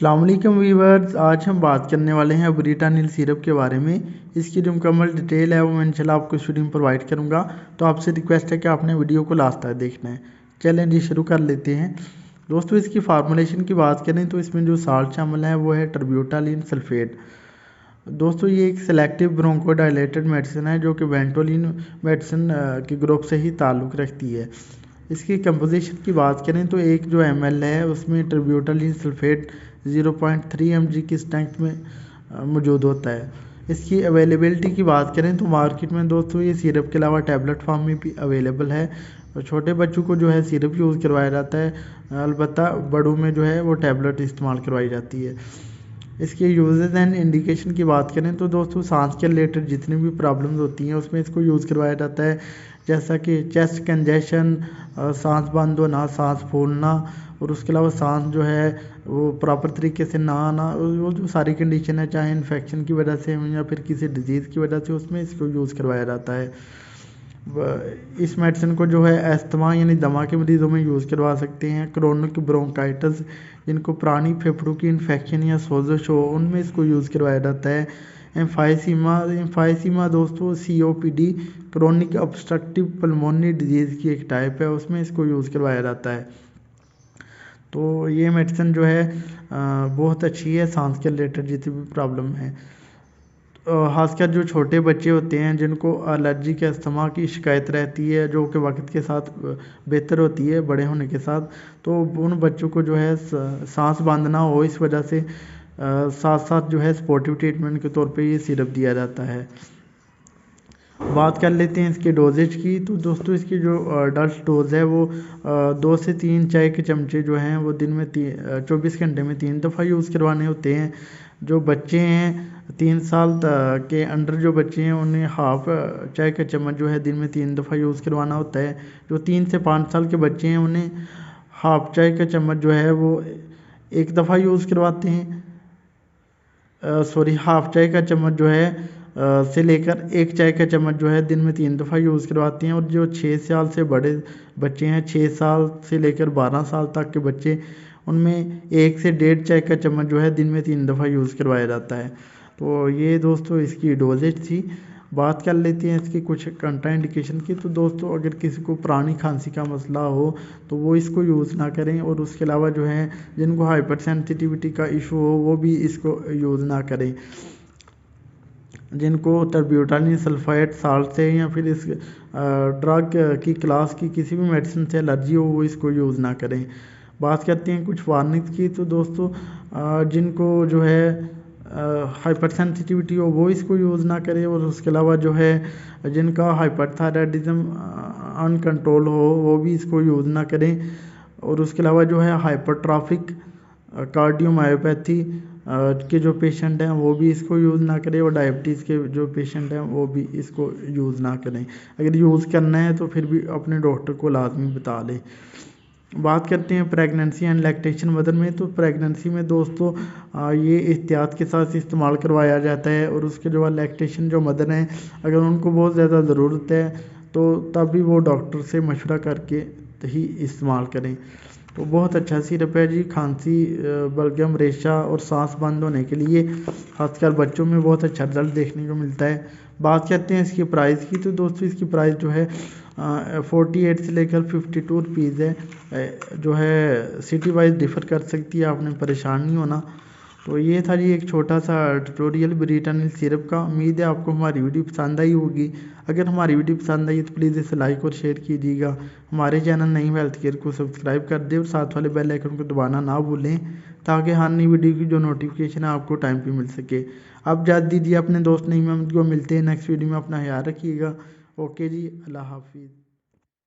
अस्सलाम वालेकुम वीवर्स, आज हम बात करने वाले हैं ब्रिटानिल सिरप के बारे में। इसकी जो मुकम्मल डिटेल है वो मैं इंशाल्लाह आपको इस वीडियो में प्रोवाइड करूंगा। तो आपसे रिक्वेस्ट है कि आपने वीडियो को लास्ट तक देखना है। चलें जी शुरू कर लेते हैं। दोस्तों, इसकी फार्मूलेशन की बात करें तो इसमें जो साल्ट शामिल है वो है टर्ब्यूटालिन सल्फेट। दोस्तों, ये एक सेलेक्टिव ब्रोंकोडायलेटेड मेडिसिन है जो कि वेंटोलिन मेडिसिन के ग्रुप से ही ताल्लुक़ रखती है। इसकी कंपोजिशन की बात करें तो एक जो ml है उसमें टर्ब्यूटालिन सल्फेट 0.3 mg की स्ट्रेंथ में मौजूद होता है। इसकी अवेलेबिलिटी की बात करें तो मार्केट में दोस्तों ये सिरप के अलावा टैबलेट फॉर्म में भी अवेलेबल है। और छोटे बच्चों को जो है सिरप यूज़ करवाया जाता है, अलबत्ता बड़ों में जो है वो टैबलेट इस्तेमाल करवाई जाती है। इसके यूजेस एंड इंडिकेशन की बात करें तो दोस्तों सांस के रिलेटेड जितनी भी प्रॉब्लम्स होती हैं उसमें इसको यूज़ करवाया जाता है, जैसा कि चेस्ट कंजेशन, सांस बंद होना, सांस फूलना, और उसके अलावा सांस जो है वो प्रॉपर तरीके से ना आना, वो जो सारी कंडीशन है चाहे इन्फेक्शन की वजह से या फिर किसी डिजीज़ की वजह से, उसमें इसको यूज़ करवाया जाता है। इस मेडिसिन को जो है अस्थमा यानी दमा के मरीज़ों में यूज़ करवा सकते हैं। क्रोनिक ब्रोंकाइटिस, जिनको पुरानी फेफड़ों की इन्फेक्शन या सोजश हो, उनमें इसको यूज़ करवाया जाता है। एम्फाइसीमा दोस्तों COPD chronic obstructive pulmonary disease की एक टाइप है, उसमें इसको यूज़ करवाया जाता है। तो ये मेडिसिन जो है बहुत अच्छी है सांस के रिलेटेड जितनी भी प्रॉब्लम है। खासकर जो छोटे बच्चे होते हैं जिनको एलर्जी के अस्थमा की शिकायत रहती है, जो कि वक्त के साथ बेहतर होती है बड़े होने के साथ, तो उन बच्चों को जो है सांस बंद ना हो इस वजह से साथ साथ जो है सपोर्टिव ट्रीटमेंट के तौर पे ये सिरप दिया जाता है। बात कर लेते हैं इसके डोजेज की। तो दोस्तों, इसकी जो अडल्ट डोज है वो 2 से 3 चाय के चमचे जो हैं वो दिन में 24 घंटे में 3 दफ़ा यूज़ करवाने होते हैं। जो बच्चे हैं 3 साल के अंडर जो बच्चे हैं उन्हें हाफ चाय का चम्मच जो है दिन में 3 दफ़ा यूज़ करवाना होता है। जो 3 से 5 साल के बच्चे हैं उन्हें हाफ चाय का चम्मच जो है वो 1 दफ़ा यूज़ करवाते हैं। हाफ चाय का चम्मच जो है से लेकर 1 चाय का चम्मच जो है दिन में 3 दफ़ा यूज़ करवाते हैं। और जो 6 साल से बड़े बच्चे हैं, 6 साल से लेकर 12 साल तक के बच्चे, उनमें 1 से 1.5 चाय का चम्मच जो है दिन में 3 दफ़ा यूज़ करवाया जाता है। तो ये दोस्तों इसकी डोजेज थी। बात कर लेते हैं इसकी कुछ कंट्राइंडिकेशन की। तो दोस्तों, अगर किसी को पुरानी खांसी का मसला हो तो वो इसको यूज़ ना करें, और उसके अलावा जो है जिनको हाइपर सेंसिटिविटी का इशू हो वो भी इसको यूज़ ना करें। जिनको टर्ब्यूटालिन सल्फेट साल्ट से या फिर इस ड्रग की क्लास की किसी भी मेडिसिन से एलर्जी हो वो इसको यूज़ ना करें। बात करते हैं कुछ वार्निंग्स की। तो दोस्तों, जिनको जो है हाइपर सेंसिटिविटी हो वो इसको यूज़ ना करें, और उसके अलावा जो है जिनका हाइपरथायराइडिज्म अनकंट्रोल हो वो भी इसको यूज़ ना करें। और उसके अलावा जो है हाइपरट्रॉफिक कार्डियोमायोपैथी के जो पेशेंट हैं वो भी इसको यूज़ ना करें, और डायबिटीज़ के जो पेशेंट हैं वो भी इसको यूज़ ना करें। अगर यूज़ करना है तो फिर भी अपने डॉक्टर को लाजमी बता लें। बात करते हैं प्रेगनेंसी एंड लैक्टेशन मदर में। तो प्रेगनेंसी में दोस्तों ये एहतियात के साथ इस्तेमाल करवाया जाता है, और उसके जो लैक्टेशन जो मदर हैं अगर उनको बहुत ज़्यादा ज़रूरत है तो तब भी वो डॉक्टर से मशवरा करके ही इस्तेमाल करें। तो बहुत अच्छा सिरप है जी, खांसी, बलगम, रेशा और सांस बंद होने के लिए, खासकर बच्चों में बहुत अच्छा रिजल्ट देखने को मिलता है। बात करते हैं इसकी प्राइस की। तो दोस्तों, इसकी प्राइस जो है 48 से लेकर 52 रुपीज़ है। जो है सिटी वाइज डिफ़र कर सकती है, आपने परेशान नहीं होना। तो ये था जी एक छोटा सा ट्यूटोरियल ब्रिटानिल सिरप का। उम्मीद है आपको हमारी वीडियो पसंद आई होगी। अगर हमारी वीडियो पसंद आई तो प्लीज़ इसे लाइक और शेयर कीजिएगा। हमारे चैनल नईम हेल्थ केयर को सब्सक्राइब कर दें और साथ वाले बेल आइकन को दबाना ना भूलें, ताकि हर नई वीडियो की जो नोटिफिकेशन है आपको टाइम पे मिल सके। अब इजाज़त दीजिए अपने दोस्त नईम अहमद को। मिलते हैं नेक्स्ट वीडियो में। अपना ख्याल रखिएगा। ओके जी, अल्लाह हाफिज़।